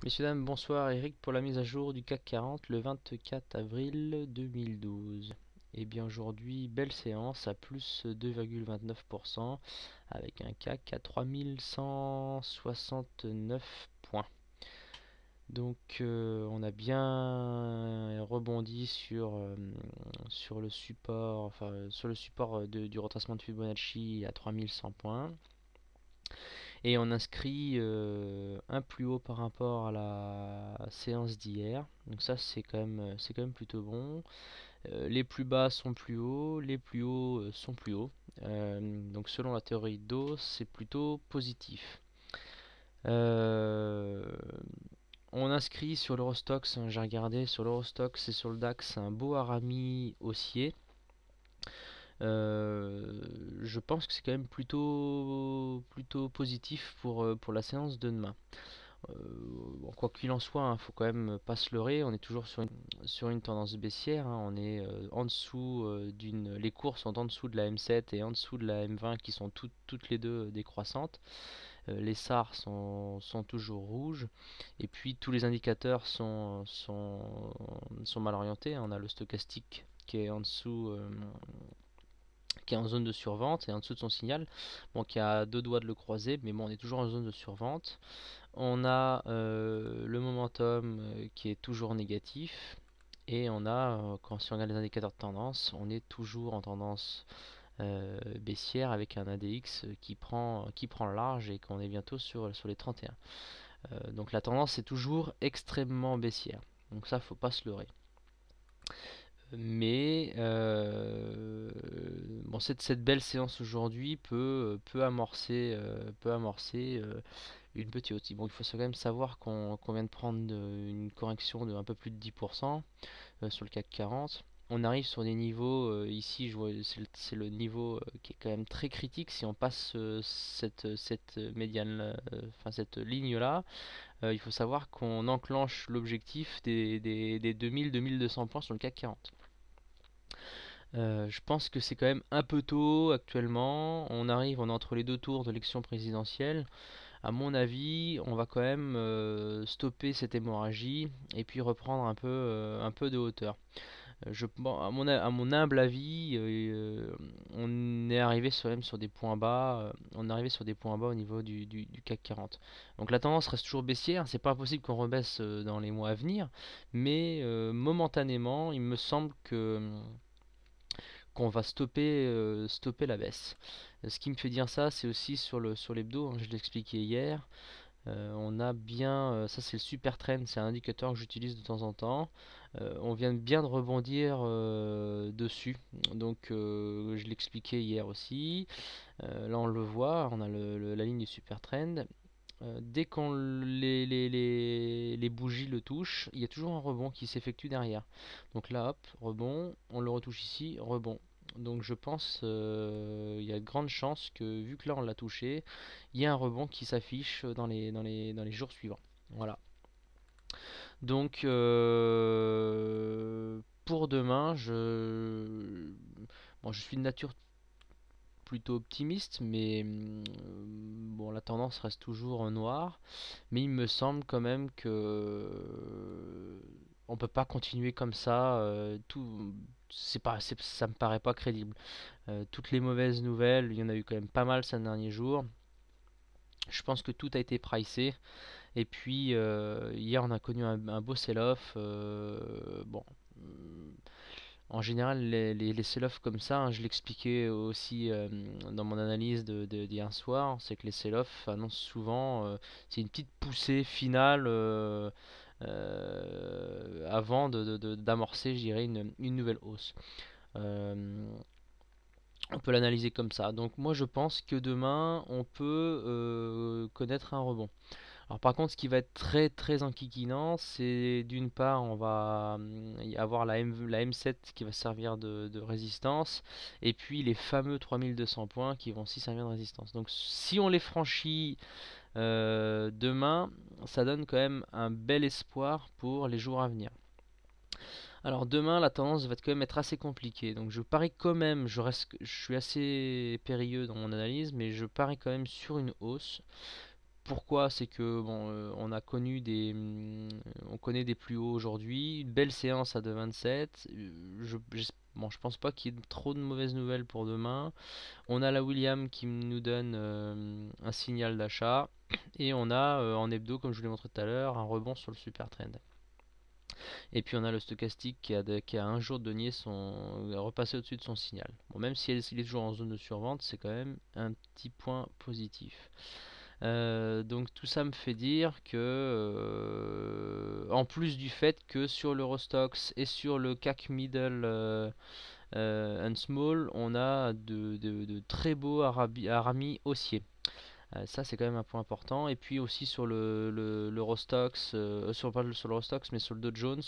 Messieurs, dames, bonsoir. Eric pour la mise à jour du CAC 40 le 24 avril 2012. Et bien aujourd'hui, belle séance à plus 2,29% avec un CAC à 3169 points. Donc on a bien rebondi sur le support, sur le support du retracement de Fibonacci à 3100 points. Et on inscrit un plus haut par rapport à la séance d'hier. Donc ça c'est quand même plutôt bon. Les plus bas sont plus hauts, les plus hauts sont plus hauts. Donc selon la théorie d'O, c'est plutôt positif. Euh, on inscrit sur l'Eurostoxx, j'ai regardé sur l'Eurostoxx et sur le DAX un beau harami haussier. Je pense que c'est quand même plutôt positif pour la séance de demain. Bon, quoi qu'il en soit, il faut quand même pas se leurrer. On est toujours sur une tendance baissière. On est en dessous les cours sont en dessous de la M7 et en dessous de la M20 qui sont toutes les deux décroissantes. Les SAR sont toujours rouges. Et puis tous les indicateurs sont mal orientés. On a le stochastique qui est en dessous, qui est en zone de survente et en dessous de son signal. Bon, qui a deux doigts de le croiser, mais bon, on est toujours en zone de survente. On a le momentum qui est toujours négatif. Et on a, si on regarde les indicateurs de tendance, on est toujours en tendance baissière avec un ADX qui prend large et qu'on est bientôt sur les 31. Donc la tendance est toujours extrêmement baissière. Donc ça, faut pas se leurrer. Mais bon, cette belle séance aujourd'hui peut amorcer une petite hausse. Bon, il faut quand même savoir qu'on vient de prendre une correction de un peu plus de 10% sur le CAC 40. On arrive sur des niveaux, ici je vois c'est le niveau qui est quand même très critique. Si on passe cette médiane, enfin cette ligne là, il faut savoir qu'on enclenche l'objectif des 2000-2200 points sur le CAC 40. Je pense que c'est quand même un peu tôt actuellement. On est entre les deux tours de l'élection présidentielle. À mon avis, on va quand même stopper cette hémorragie et puis reprendre un peu de hauteur. Bon, à mon humble avis, on est arrivé même sur des points bas. On est arrivé sur des points bas au niveau du CAC 40. Donc la tendance reste toujours baissière. C'est pas impossible qu'on rebaisse dans les mois à venir, mais momentanément, il me semble qu'on va stopper la baisse. Ce qui me fait dire ça, c'est aussi sur l'hebdo, hein, je l'ai expliqué hier. On a bien, ça c'est le super trend, c'est un indicateur que j'utilise de temps en temps. On vient bien de rebondir dessus, donc je l'expliquais hier aussi. Là on le voit, on a la ligne du super trend. Dès qu'on les bougies le touchent, il y a toujours un rebond qui s'effectue derrière. Donc là, hop, rebond, on le retouche ici, rebond. Donc je pense il y a de grandes chances que vu que là on l'a touché, il y a un rebond qui s'affiche dans les jours suivants. Voilà. Donc pour demain, bon, je suis de nature plutôt optimiste, mais bon, la tendance reste toujours en noir. Mais il me semble quand même que on peut pas continuer comme ça. Ça me paraît pas crédible. Toutes les mauvaises nouvelles, il y en a eu quand même pas mal ces derniers jours. Je pense que tout a été pricé. Et puis hier, on a connu un beau sell-off. Bon. En général, les sell-off comme ça, hein, je l'expliquais aussi dans mon analyse d'hier soir, c'est que les sell-off annoncent souvent, c'est une petite poussée finale avant d'amorcer, je dirais, une nouvelle hausse. Euh, on peut l'analyser comme ça. Donc moi, je pense que demain, on peut connaître un rebond. Alors par contre, ce qui va être très très enquiquinant, c'est d'une part, on va y avoir la M7 qui va servir de résistance, et puis les fameux 3200 points qui vont aussi servir de résistance. Donc si on les franchit demain, ça donne quand même un bel espoir pour les jours à venir. Alors demain, la tendance va quand même être assez compliquée. Donc je parie quand même, je suis assez périlleux dans mon analyse, mais je parie quand même sur une hausse Pourquoi? C'est que bon, on connaît des plus hauts aujourd'hui. Une belle séance à 2,27. Bon, je pense pas qu'il y ait trop de mauvaises nouvelles pour demain. On a la William qui nous donne un signal d'achat. Et on a en hebdo, comme je vous l'ai montré tout à l'heure, un rebond sur le super trend. Et puis on a le stochastique qui a un jour donné repassé au-dessus de son signal. Bon, même si il est toujours en zone de survente, c'est quand même un petit point positif. Donc tout ça me fait dire que, en plus du fait que sur l'Eurostoxx et sur le CAC Middle and Small, on a de très beaux haramis haussiers. Ça c'est quand même un point important. Et puis aussi sur l'Eurostoxx, pas sur l'Eurostoxx mais sur le Dow Jones,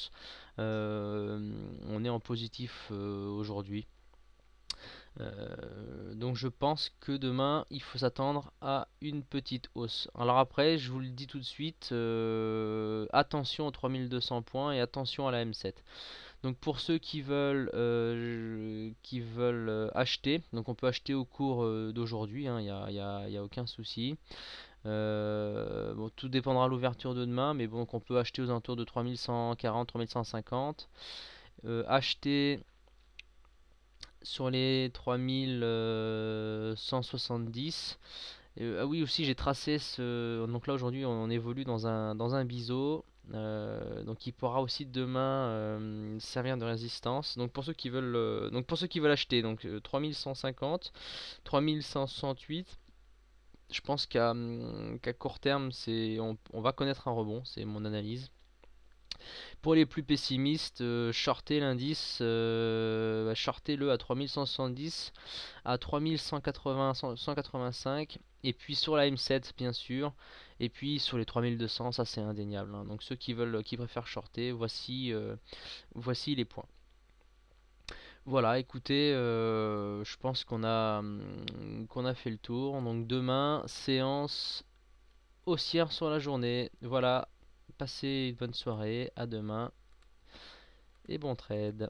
on est en positif aujourd'hui. Donc je pense que demain il faut s'attendre à une petite hausse. Alors après, je vous le dis tout de suite, attention aux 3200 points et attention à la M7. Donc pour ceux qui veulent acheter, donc on peut acheter au cours d'aujourd'hui, hein, y a aucun souci. Bon, tout dépendra de l'ouverture de demain, mais bon, qu'on peut acheter aux alentours de 3140, 3150. Acheter sur les 3170. Ah oui, aussi j'ai tracé ce. Donc là aujourd'hui on évolue dans un biseau. Donc il pourra aussi demain servir de résistance. Donc pour ceux qui veulent acheter, donc 3150, 3168. Je pense qu'à court terme on va connaître un rebond, c'est mon analyse. Pour les plus pessimistes, shortez l'indice, shortez-le à 3170, à 3180, 185, et puis sur la M7 bien sûr, et puis sur les 3200, ça c'est indéniable, hein. Donc ceux qui préfèrent shorter, voici les points. Voilà, écoutez, je pense qu'on a fait le tour. Donc demain, séance haussière sur la journée. Voilà, passez une bonne soirée, à demain et bon trade.